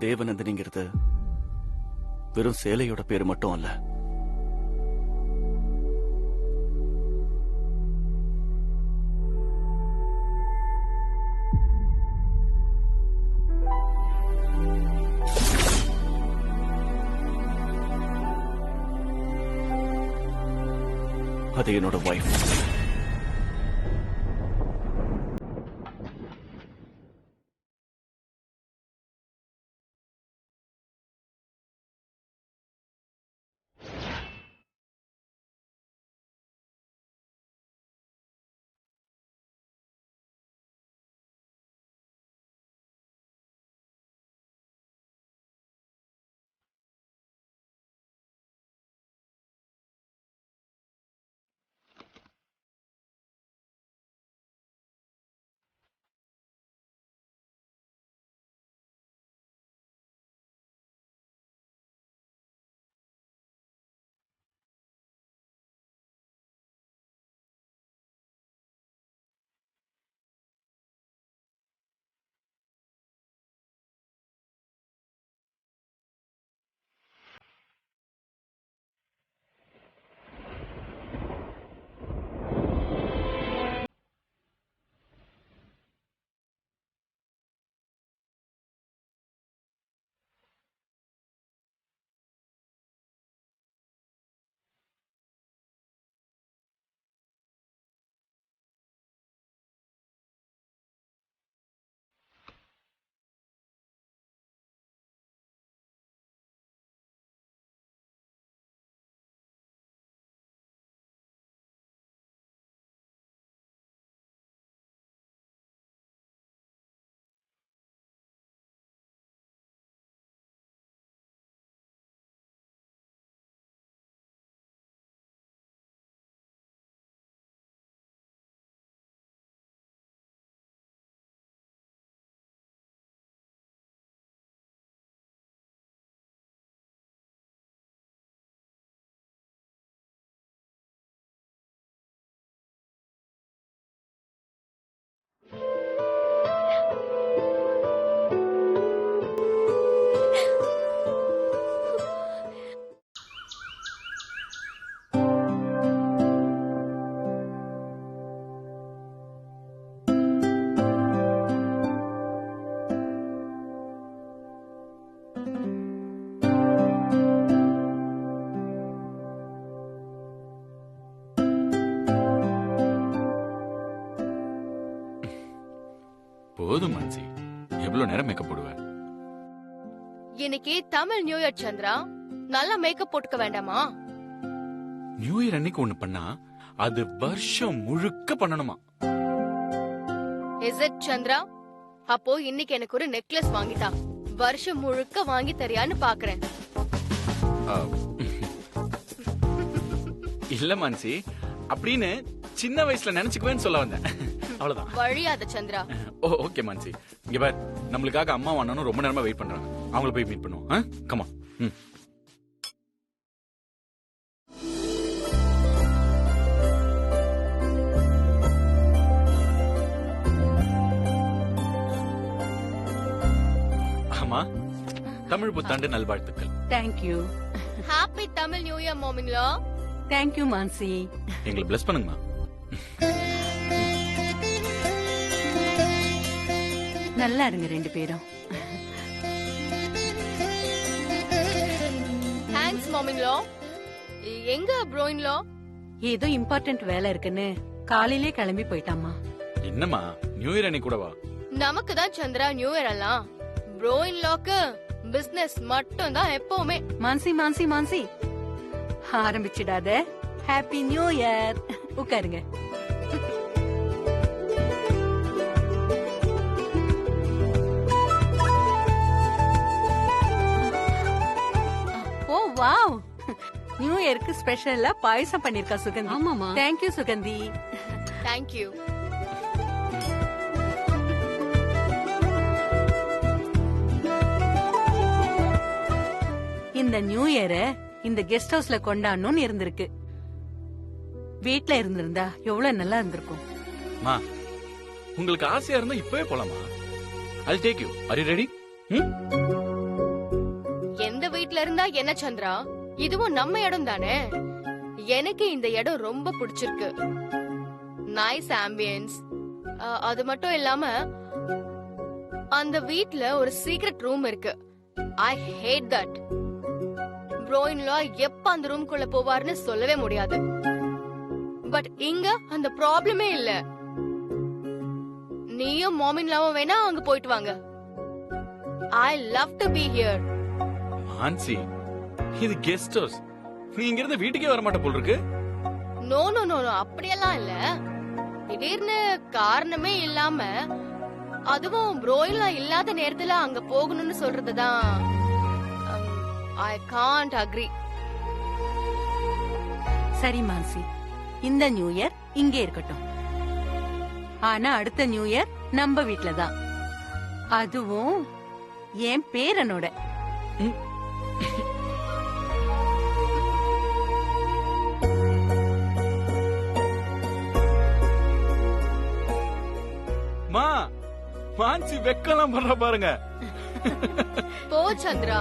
தேவநந்தினிங்கிறது வெறும் சேலையோட பேரு மட்டும் அல்ல. அது என்னோட வைஃப். போதும் மான்சி, எவ்வளவு நேரம் மேக்கப் போடுவேன்? இன்னைக்கு தமிழ் நியூ இயர் சந்திரா, நல்லா மேக்கப் போட்டுக்க வேண்டாமா? நியூ இயர் அன்னைக்கு ஒண்ணு பண்ணா அது வருஷம் முழுக்க பண்ணணுமா? Is it Chandra? அப்போ இன்னைக்கு எனக்கு ஒரு நெக்லஸ் வாங்கிட்டா வருஷம் முழுக்க வாங்கி தரியான்னு பாக்குறேன். இல்ல மான்சி, அப்படின்னு சின்ன வயசுல நினைச்சுக்குவேன்னு சொல்ல வந்தேன். அவ்வளவுதான். வழியாத சந்திரா. ஓகே மான்சி, இங்க பார், நம்மளுக்காக அம்மா அண்ணனும் ரொம்ப நேரமா வெயிட் பண்றாங்க. அவங்கள போய் மீட் பண்ணுவோம். Come on. அம்மா, தமிழ் புத்தாண்டு நல்வாழ்த்துக்கள். Thank you. Happy Tamil new year மாமிங்களா. Thank you Mansi. எங்களை பிளஸ் பண்ணுங்கம்மா. நல்லா இருங்க ரெண்டு பேரும். தேங்க்ஸ் மாமிங்களா. எங்க ப்ரோயின்லா? ஏதோ இம்பார்ட்டன்ட் வேலை இருக்குன்னு காலையிலே கிளம்பி போயிட்டாமா. என்னம்மா, நியூ இயர் அன்னைக்கு கூடவா? நமக்கு தான் சந்திரா நியூ இயர் எல்லாம், ப்ரோயின்லாக்கு பிசினஸ் மட்டும் தான் எப்பவுமே. மான்சி மான்சி மான்சி, ஆரம்பிச்சிடாத. Happy new year. உட்காருங்க. ஓ வாவ், நியூ இயருக்கு ஸ்பெஷலா பாயசம் பண்ணிருக்கா சுகந்தி. ஆமாமா. Thank you Suganthi. Thank you. இந்த நியூ இயரை இந்த கெஸ்ட் ஹவுஸ்ல கொண்டாடணும்னு இருந்திருக்கு. வீட்ல இருந்திருந்தா எவ்வளவு நல்லா இருந்திருக்கும். மா, உங்களுக்கு ஆசையா இருந்தா இப்பவே போலாமா? I'll take you. Are you ready? வீட்ல இருந்தா என்ன சந்திரா, இதுவும் நம்ம இடம் தானே. எனக்கு இந்த இடம் ரொம்ப பிடிச்சிருக்கு. Nice ambience. அது மட்டும் இல்லாம அந்த வீட்ல ஒரு சீக்ரெட் ரூம் இருக்கு. ஐ ஹேட் தட். ப்ரோயின்லா எப்ப அந்த ரூம்குள்ள போவார்னு சொல்லவே முடியாது. பட் இங்க அந்த ப்ராப்ளமே இல்ல. நீயும் மாமின்லாவும் வேணா அங்க போயிட்டு வாங்க. I love to be here. Mansi, இது கெஸ்ட் ஹவுஸ். நீ இங்க இருந்து வீட்டுக்கே வர மாட்ட போல இருக்கு. நோ நோ நோ நோ, அப்படியெல்லாம் இல்ல. திடீர்னு காரணமே இல்லாம, அதுவும் ப்ரோயின்லா இல்லாத நேரத்துல அங்க போகணும்னு சொல்றதுதான் ஐ காண்ட் அக்ரி. சரி மான்சி, இந்த நியூ இயர் இங்கே இருக்கட்டும். ஆனா அடுத்த நியூ இயர் நம்ம வீட்ல தான். அதுவும் என் பேரனோட. மா, மான்சி வெக்கலாம் பண்ற பாருங்க. போ சந்திரா.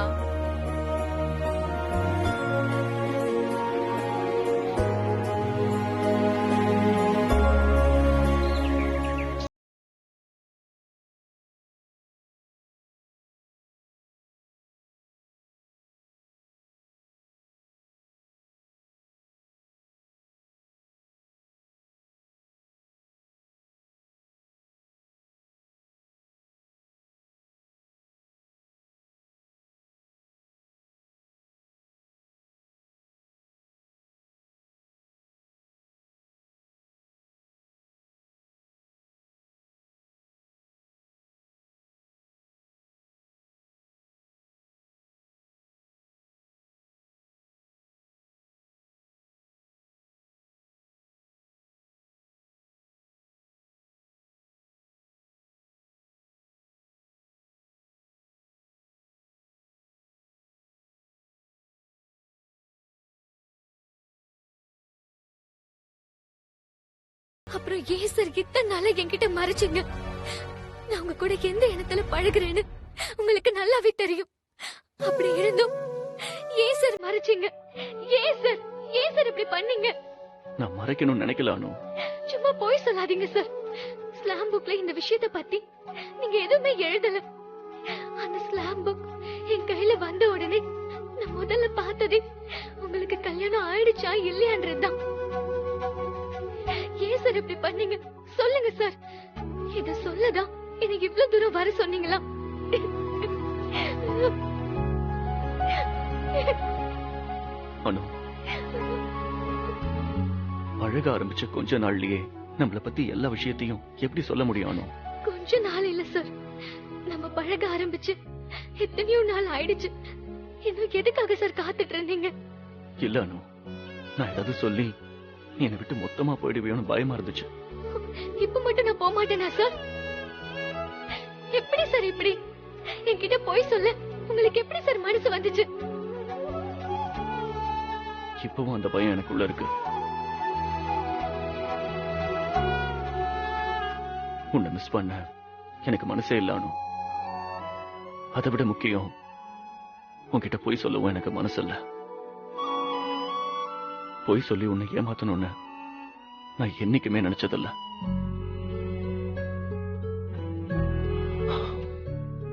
அப்புறம் ஏன் சார் இத்தனை நாளா என்கிட்ட மறைச்சிங்க? நான் உங்க கூட எந்த இடத்துல பழகுறேன்னு உங்களுக்கு நல்லாவே தெரியும். அப்படி இருந்தும் ஏன் சார் மறைச்சிங்க? ஏன் சார் இப்படி பண்ணீங்க? நான் மறைக்கணும்னு நினைக்கல அனு. சும்மா போய் சொல்லாதீங்க சார். ஸ்லாம் புக்ல இந்த விஷயத்தை பத்தி நீங்க எதுவுமே எழுதல. அந்த ஸ்லாம் புக் என் கையில வந்த உடனே நான் முதல்ல பார்த்ததே உங்களுக்கு கல்யாணம் ஆயிடுச்சா இல்லையான்றதுதான். ஏன் சார் இப்படி பண்ணீங்க? சொல்லுங்க சார். இத சொல்லதான் எனக்கு இவ்வளவு தூரம் வர சொன்னீங்களா? அனு, பழக ஆரம்பிச்ச கொஞ்ச நாள்லயே நம்மள பத்தி எல்லா விஷயத்தையும் எப்படி சொல்ல முடியும் அனு? கொஞ்ச நாள் இல்ல சார், நம்ம பழக ஆரம்பிச்சு எத்தனையோ நாள் ஆயிடுச்சு. இன்னும் எதுக்காக சார் காத்துட்டு இருந்தீங்க? இல்ல அனு, நான் ஏதாவது சொல்லி நீ என்னை விட்டு மொத்தமா போயிடுவேன்னு பயமா இருந்துச்சு. இப்ப மட்டும் நான் போக மாட்டேனா சார்? எப்படி சார் இப்படி என்கிட்ட போய் சொல்ல உங்களுக்கு எப்படி சார் மனசு வந்துச்சு? இப்பவும் அந்த பயம் எனக்குள்ள இருக்கு. உன்னை மிஸ் பண்ண எனக்கு மனசே இல்ல அனு. அதை விட முக்கியம், உன்கிட்ட போய் சொல்லவும் எனக்கு மனசு இல்ல. போய் சொல்லி உன்னை ஏமாத்தணும்னு நான் என்னைக்குமே நினைச்சதில்ல.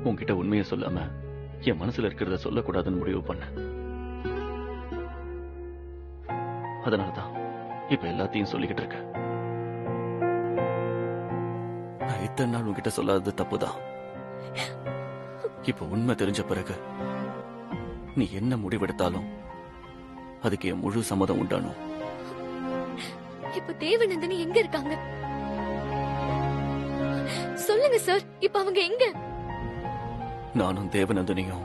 உன்கிட்ட உண்மையை சொல்லாம என் மனசுல இருக்கிறத சொல்லக்கூடாதுன்னு முடிவு பண்ண. அதனாலதான் இப்ப எல்லாத்தையும் சொல்லிக்கிட்டு இருக்க. நான் இத்தனை நாள் உன்கிட்ட சொல்லாதது தப்புதான். இப்ப உண்மை தெரிஞ்ச பிறகு நீ என்ன முடிவெடுத்தாலும் அதுக்கு என் முழு சம்மதம் உண்டானும். இப்ப தேவநந்தினி எங்க இருக்காங்க? சொல்லுங்க சார், இப்ப அவங்க எங்க? நானும் தேவநந்தினியும்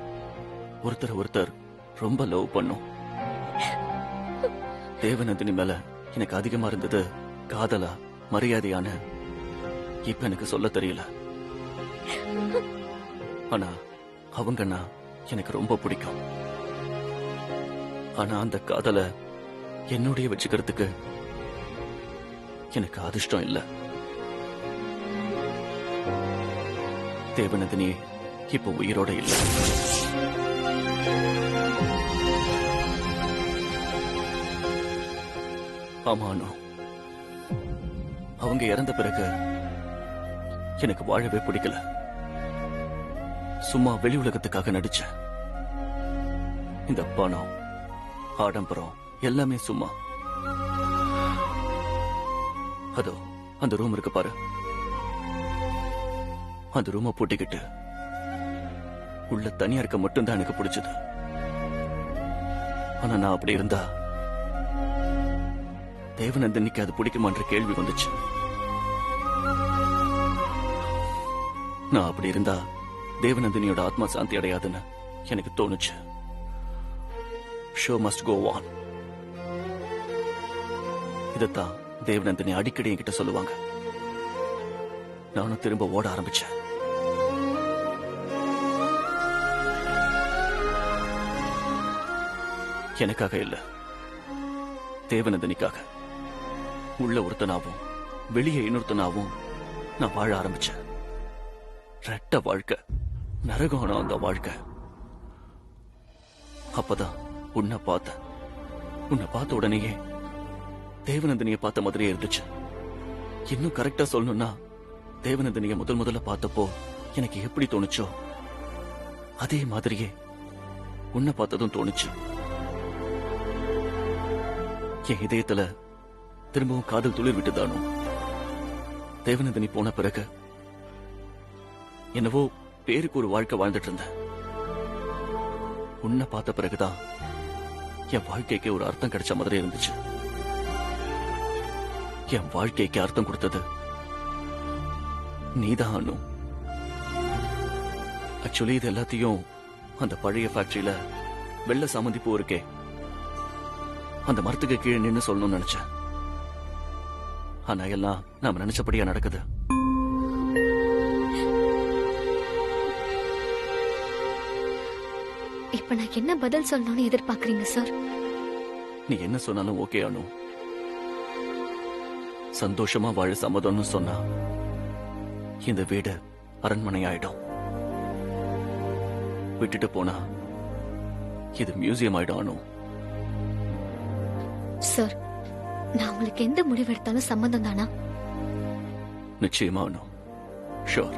ஒருத்தர் ரொம்ப லவ் பண்ணோம். தேவநந்தினி மேல எனக்கு அதிகமா இருந்தது காதலா மரியாதையான இப்ப எனக்கு சொல்ல தெரியல. ஆனா அவங்கன்னா எனக்கு ரொம்ப பிடிக்கும். ஆனா அந்த காதலை என்னுடைய வச்சுக்கிறதுக்கு எனக்கு அதிர்ஷ்டம் இல்ல. தேவநந்தினி இப்ப உயிரோட இல்ல. ஆமா அனு, அவங்க இறந்த பிறகு எனக்கு வாழவே பிடிக்கல. சும்மா வெளி உலகத்துக்காக நடிச்சேன். இந்த பணம், ஆடம்பரம் எல்லாமே சும்மா. அதோ அந்த ரூம் இருக்கு பாரு, அந்த ரூமை பூட்டிக்கிட்டு உள்ள தனியா இருக்க மட்டும்தான் எனக்கு பிடிச்சது. ஆனா நான் அப்படி இருந்தா தேவநந்தினிக்கு அது பிடிக்குமான்ற கேள்வி வந்துச்சு. நான் அப்படி இருந்தா தேவநந்தினியோட ஆத்மா சாந்தி அடையாதுன்னு எனக்கு தோணுச்சு. Show must go on. இதத்தான் தேவநந்தினி அடிக்கடி என்கிட்ட சொல்லுவாங்க. நானும் திரும்ப ஓட ஆரம்பிச்சேன். எனக்காக இல்ல, தேவநந்தினிக்காக. உள்ள ஒருத்தனாவும் வெளியே இன்னொருத்தனாவும் நான் வாழ ஆரம்பிச்சேன். ரெட்ட வாழ்க்கை, நரகான அந்த வாழ்க்கை. அப்பதான் உன்னை பார்த்தேன். உன்னை பார்த்த உடனேயே தேவநந்தினியை பார்த்த மாதிரியே இருந்துச்சு. இன்னும் கரெக்டா சொல்லணும்னா, தேவநந்தினியை முதல்ல பார்த்தப்போ எனக்கு எப்படி தோணுச்சோ அதே மாதிரியே உன்னை பார்த்ததும் தோணுச்சு. என் இதயத்துல திரும்பவும் காதல் துளிர் விட்டுதானோ. தேவநந்தினி போன பிறகு என்னவோ பேருக்கு ஒரு வாழ்க்கை வாழ்ந்துட்டு இருந்தேன். உன்னை பார்த்த பிறகுதான் என் வாழ்க்கைக்கு ஒரு அர்த்தம் கிடைச்ச மாதிரி இருந்துச்சு. என் வாழ்க்கைக்கு அர்த்தம் கொடுத்தது நீதான் அனு. ஆக்சுவலி இது எல்லாத்தையும் அந்த பழைய ஃபேக்டரியில வெள்ள சாமந்தி பூ இருக்கே, அந்த மரத்துக்கு கீழே நின்னு சொல்லணும்னு நினைச்சேன். ஆனா எல்லாம் நாம நினைச்சபடியா நடக்குது. இப்ப நான் என்ன பதில் சொல்லணும்னு எதிர்பார்க்கறீங்க சார்? நீ என்ன சொன்னாலும் ஓகே அனு. சந்தோஷமா வாழ சம்மதம்னு சொன்னா இந்த வீடு அரண்மனை ஆயிடும். விட்டுட்டு போனா இது மியூசியம் ஆயிடும் அனு. சார், நான் உங்களுக்கு எந்த முடிவு எடுத்தாலும் சம்மதம் தானா? நிச்சயமா அனு. ஷோர்.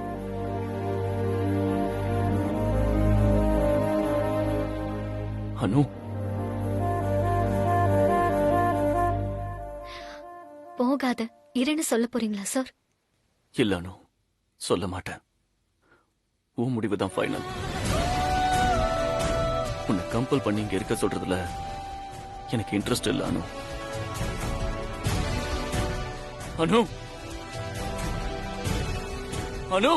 அனு, போகாத இருன்னு சொல்ல போறீங்களா சார்? இல்ல அனு, சொல்ல மாட்டேன். உன் முடிவுதான் ஃபைனல். உன்னை கம்பல் பண்ணி இங்க இருக்க சொல்றதுல எனக்கு இன்ட்ரெஸ்ட் இல்ல அனு. அனு, அனு,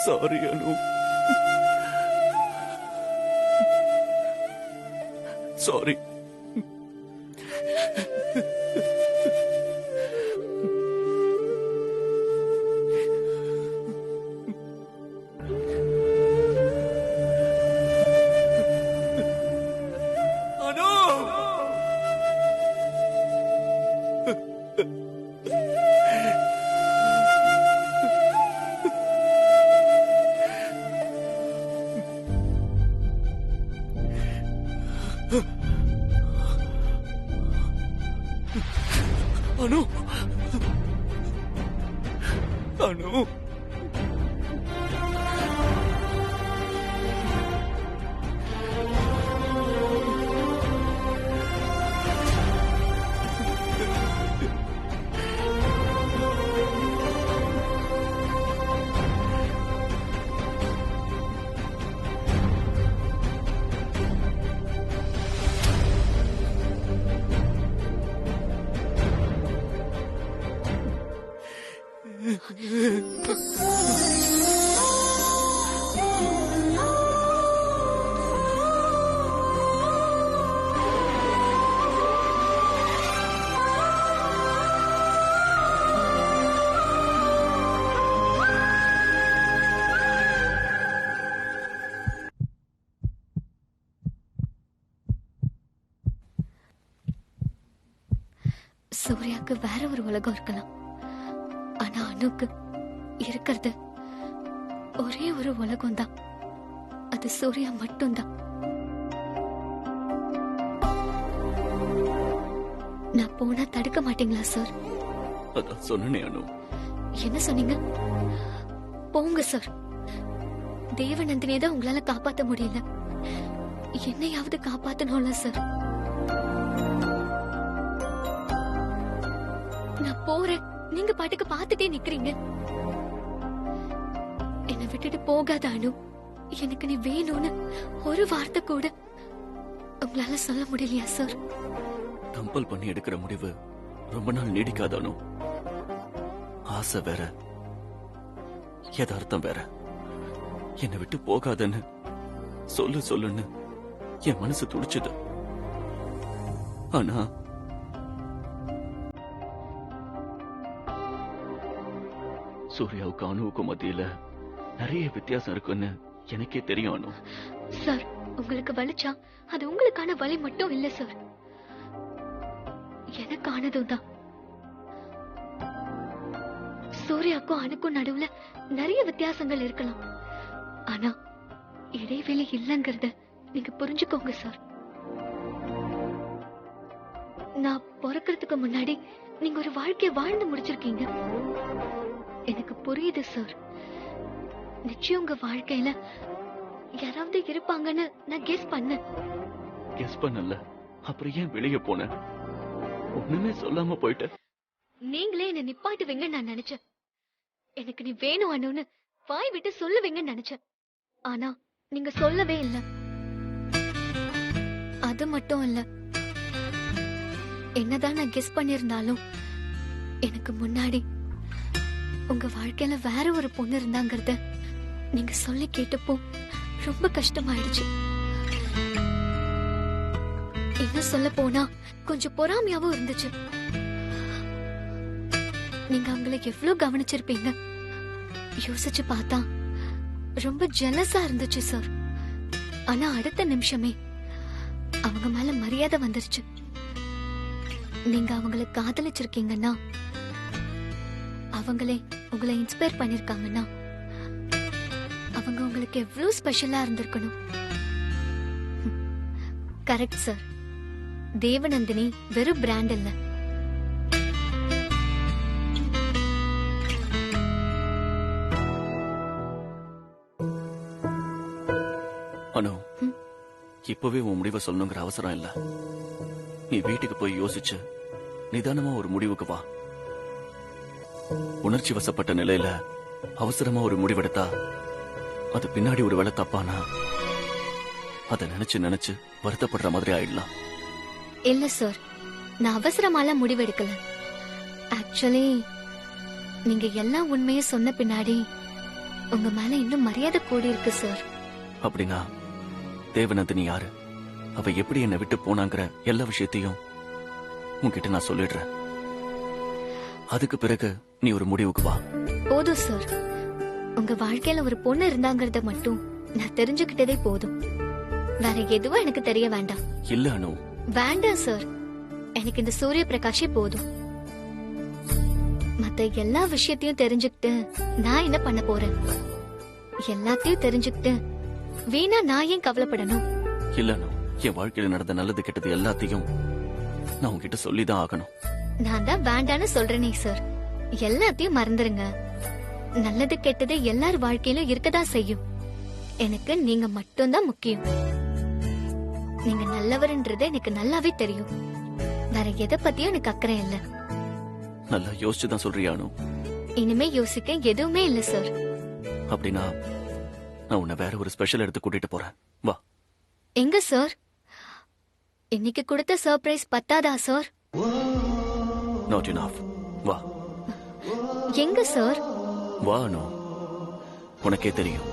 சாரி அனு. சாரி. அனு, அனு, சூர்யாக்கு வேற ஒரு உலகம் இருக்கலாம், ஆனா அனுக்கு இருக்கிறது ஒரே ஒரு உலகம் தான். அது சூர்யா மட்டும்தான். நான் போனா தடுக்க மாட்டீங்களா சார்? அதான் சொன்னனே அனு. என்ன சொன்னீங்க? போங்க சார். தேவநந்தினியை தான் உங்களால காப்பாத்த முடியல, என்னையாவது காப்பாத்தணும்ல சார். நான் போறேன், நீங்க பாட்டுக்கு பாத்துட்டே நிக்கிறீங்க. என்னை விட்டுட்டு போகாத அனு. எனக்கு நீ வேணும்னு ஒரு வார்த்தை கூட உங்களால சொல்ல முடியலையா சார்? கம்பல் பண்ணி எடுக்கிற முடிவு ரொம்ப நாள் நீடிக்காத அனு. ஆசை வேற, யதார்த்தம் வேற. என்னை விட்டு போகாதன்னு சொல்லுன்னு என் மனசு துடிச்சது. ஆனா சூர்யாவுக்கு அணுவுக்கும் மத்தியில நிறைய வித்தியாசம் இருக்குன்னு எனக்கே தெரியும் அனு. சார், உங்களுக்கு வலிச்சா அது உங்களுக்கான வலி மட்டும் இல்ல சார், எனக்கானதும் தான். சூர்யாக்கும் அணுக்கும் நடுவுல நிறைய வித்தியாசங்கள் இருக்கலாம், ஆனா இடைவெளி இல்லங்கறத நீங்க புரிஞ்சுக்கோங்க சார். நான் பிறக்கிறதுக்கு முன்னாடி நீங்க ஒரு வாழ்க்கைய வாழ்ந்து முடிச்சிருக்கீங்க. எனக்கு புரியுது சார். நிச்சயம் உங்க வாழ்க்கையில யாராவது இருப்பாங்கன்னு நான் கெஸ் பண்ணேன். கெஸ் பண்ணல, அப்புறம் ஏன் வெளியே போன? ஒண்ணுமே சொல்லாம போயிட்ட. நீங்களே என்ன நிப்பாட்டுவீங்கன்னு நான் நினைச்சேன். எனக்கு நீ வேணும் அனுன்னு வாய் விட்டு சொல்லுவீங்கன்னு நினைச்சேன். ஆனா நீங்க சொல்லவே இல்ல. அது மட்டும் இல்ல, என்னதான் நான் கெஸ் பண்ணிருந்தாலும் எனக்கு முன்னாடி உங்க வாழ்க்கையில வேற ஒரு பொண்ணு இருந்தாங்கறத நீங்க சொல்லி கேட்டப்போ ரொம்ப கஷ்டமாயிடுச்சு. என்ன சொல்ல போனா கொஞ்சம் பொறாமையாவும் இருந்துச்சு. நீங்க அவங்கள எவ்வளவு கவனிச்சிருப்பீங்க யோசிச்சு பார்த்தா ரொம்ப ஜெலஸா இருந்துச்சு சார். ஆனா அடுத்த நிமிஷமே அவங்க மேல மரியாதை வந்துருச்சு. நீங்க அவங்கள காதலிச்சிருக்கீங்கன்னா, அவங்களே உங்களை இன்ஸ்பயர் பண்ணிருக்காங்கன்னா, அவங்க உங்களுக்கு எவ்வளவு ஸ்பெஷலா இருந்திருக்கணும். Correct sir. தேவநந்தினி வெறும் பிராண்ட் இல்ல, அனு. இப்பவே உன் முடிவை சொல்லணுங்கிற அவசரம் இல்ல. நீ வீட்டுக்கு போய் யோசிச்சு நிதானமா ஒரு முடிவுக்கு வா. உணர்ச்சி வசப்பட்ட நிலையில அவசரமா ஒரு முடிவெடுத்தா அது பின்னாடி ஒரு வேளை தப்பானா அதை நினைச்சு வருத்தப்படுற மாதிரி ஆயிடலாம். இல்ல சார், நான் அவசரமால முடிவெடுக்கல. ஆக்சுவலி நீங்க எல்லா உண்மையை சொன்ன பின்னாடி உங்க மேல இன்னும் மரியாதை கூடி இருக்கு சார். அப்படின்னா தேவநந்தினி யாரு, அவ எப்படி என்னை விட்டு போனாங்கிற எல்லா விஷயத்தையும் உன்கிட்ட நான் சொல்லிடுறேன். அதுக்கு பிறகு நீ ஒரு முடிவுக்கு வா. போதும் சார், உங்க வாழ்க்கையில ஒரு பொண்ணு இருந்தாங்கறத மட்டும் நான் தெரிஞ்சுக்கிட்டதே போதும். வேற எதுவும் எனக்கு தெரிய வேண்டாம். இல்ல அனு. வேண்டாம் சார், எனக்கு இந்த சூரிய பிரகாஷே போதும். மத்த எல்லா விஷயத்தையும் தெரிஞ்சுக்கிட்டு நான் என்ன பண்ண போறேன்? எல்லாத்தையும் தெரிஞ்சுக்கிட்டு வீணா நான் ஏன் கவலைப்படணும்? இல்ல அனு, என் வாழ்க்கையில நடந்த நல்லது கெட்டது எல்லாத்தையும் நான் உன்கிட்ட சொல்லிதான் ஆகணும். நான் தான் வேண்டான்னு சொல்றேனே சார். எல்லாத்தையும் மறந்துருங்க. நல்லது கெட்டது எல்லார் வாழ்க்கையிலும் இருக்கதான் செய்யும். எனக்கு நீங்க மட்டும்தான் முக்கியம். நீங்க நல்லவர்ன்றது எனக்கு நல்லாவே தெரியும். வேற எதை பத்தியும் எனக்கு அக்கறை இல்ல. நல்லா யோசிச்சுதான் சொல்றியா அனு? இனிமே யோசிக்க எதுவுமே இல்ல சார். அப்படின்னா நான் உன்னை வேற ஒரு ஸ்பெஷல் எடுத்து கூட்டிட்டு போறேன். வா. எங்க சார்? இன்னைக்கு கொடுத்த சர்ப்ரைஸ் பத்தாதா சார்? Not enough. வா. எங்க சார்? வா அனு, உனக்கே தெரியும்.